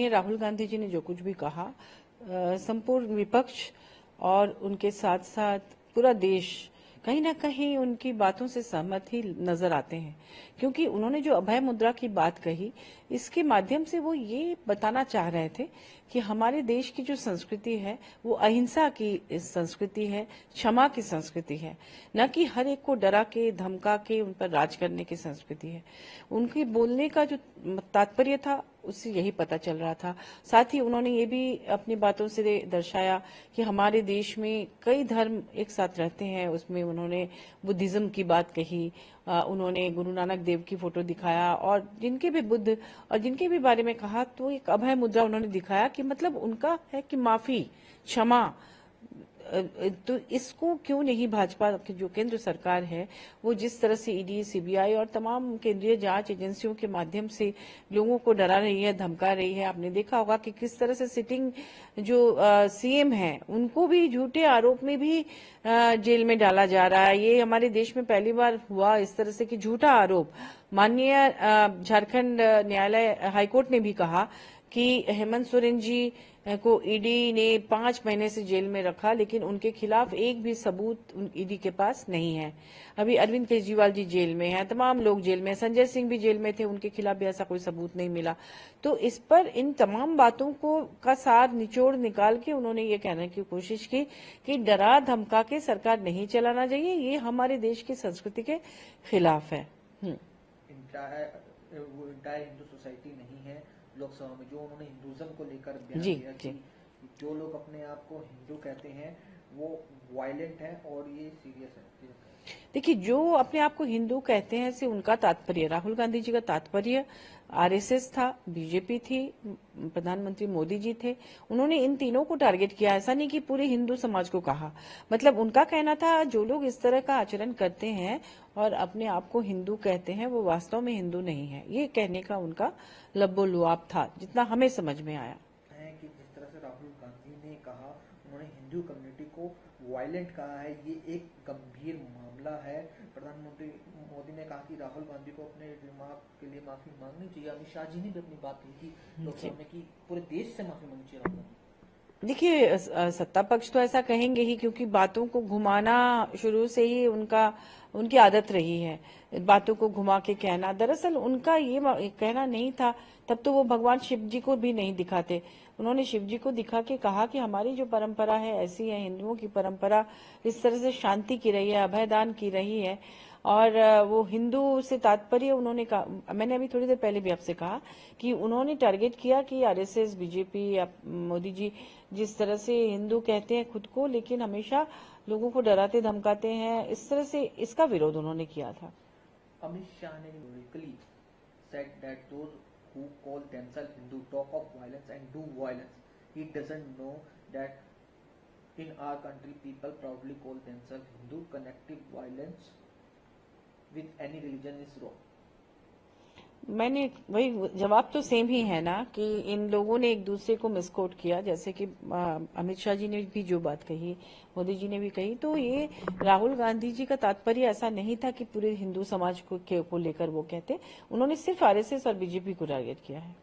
माननीय राहुल गांधी जी ने जो कुछ भी कहा, संपूर्ण विपक्ष और उनके साथ साथ पूरा देश कहीं ना कहीं उनकी बातों से सहमत ही नजर आते हैं, क्योंकि उन्होंने जो अभय मुद्रा की बात कही, इसके माध्यम से वो ये बताना चाह रहे थे कि हमारे देश की जो संस्कृति है वो अहिंसा की संस्कृति है, क्षमा की संस्कृति है, न कि हर एक को डरा के धमका के उन पर राज करने की संस्कृति है। उनके बोलने का जो तात्पर्य था उससे यही पता चल रहा था। साथ ही उन्होंने ये भी अपनी बातों से दर्शाया कि हमारे देश में कई धर्म एक साथ रहते हैं। उसमें उन्होंने बुद्धिज्म की बात कही, उन्होंने गुरु नानक देव की फोटो दिखाया और जिनके भी बुद्ध और जिनके भी बारे में कहा, तो एक अभय मुद्रा उन्होंने दिखाया कि मतलब उनका है कि माफी, क्षमा। तो इसको क्यों नहीं भाजपा की जो केंद्र सरकार है वो जिस तरह से ईडी, सीबीआई और तमाम केंद्रीय जांच एजेंसियों के माध्यम से लोगों को डरा रही है, धमका रही है। आपने देखा होगा कि किस तरह से सिटिंग जो सीएम है उनको भी झूठे आरोप में भी जेल में डाला जा रहा है। ये हमारे देश में पहली बार हुआ इस तरह से कि झूठा आरोप। माननीय झारखंड न्यायालय हाईकोर्ट ने भी कहा कि हेमंत सोरेन जी को ईडी ने 5 महीने से जेल में रखा, लेकिन उनके खिलाफ एक भी सबूत ईडी के पास नहीं है। अभी अरविंद केजरीवाल जी जेल में हैं, तमाम लोग जेल में, संजय सिंह भी जेल में थे, उनके खिलाफ भी ऐसा कोई सबूत नहीं मिला। तो इस पर इन तमाम बातों को का सार निचोड़ निकाल के उन्होंने ये कहने की कोशिश की कि डरा धमका के सरकार नहीं चलाना चाहिए, ये हमारे देश की संस्कृति के खिलाफ है। इंटायर हिंदू सोसाइटी नहीं है लोकसभा में, जो उन्होंने हिंदुज्म को लेकर बयान जी, दिया कि जो लोग अपने आप को हिंदू कहते हैं वो वायलेंट है और ये सीरियस है। देखिए, जो अपने आप को हिंदू कहते हैं से उनका तात्पर्य, राहुल गांधी जी का तात्पर्य आरएसएस था, बीजेपी थी, प्रधानमंत्री मोदी जी थे। उन्होंने इन तीनों को टारगेट किया, ऐसा नहीं कि पूरे हिंदू समाज को कहा। मतलब उनका कहना था जो लोग इस तरह का आचरण करते हैं और अपने आप को हिंदू कहते हैं वो वास्तव में हिंदू नहीं है। ये कहने का उनका लब्बो-लुआब था, जितना हमें समझ में आया है कि जिस तरह से राहुल गांधी ने कहा, उन्होंने हिंदू कम्युनिटी को वायलेंट कहा है, ये एक गंभीर मामला है। प्रधानमंत्री मोदी ने कहा कि राहुल गांधी को अपने रिमार्क के लिए माफी मांगनी चाहिए। अमित शाह जी ने भी अपनी बात कही थी लोकसभा में कि पूरे देश से माफी मांगनी चाहिए राहुल गांधी। देखिए, सत्ता पक्ष तो ऐसा कहेंगे ही, क्योंकि बातों को घुमाना शुरू से ही उनकी आदत रही है, बातों को घुमा के कहना। दरअसल उनका ये कहना नहीं था, तब तो वो भगवान शिव जी को भी नहीं दिखाते। उन्होंने शिव जी को दिखा के कहा कि हमारी जो परंपरा है ऐसी है, हिंदुओं की परंपरा इस तरह से शांति की रही है, अभयदान की रही है। और वो हिंदू से तात्पर्य उन्होंने कहा, मैंने अभी थोड़ी देर पहले भी आपसे कहा कि उन्होंने टारगेट किया कि आरएसएस, बीजेपी या मोदी जी जिस तरह से हिंदू कहते हैं खुद को, लेकिन हमेशा लोगों को डराते धमकाते हैं, इस तरह से इसका विरोध उन्होंने किया था। अमित शाह ने publicly said that those who call themselves Hindu talk of violence and do violence. He doesn't know that in our country people proudly call themselves Hindu. Connective violence with any religion is wrong. मैंने वही जवाब तो same ही है ना कि इन लोगों ने एक दूसरे को मिसकोट किया, जैसे कि अमित शाह जी ने भी जो बात कही, मोदी जी ने भी कही। तो ये राहुल गांधी जी का तात्पर्य ऐसा नहीं था कि पूरे हिंदू समाज को लेकर वो कहते, उन्होंने सिर्फ आरएसएस और बीजेपी को टारगेट किया है।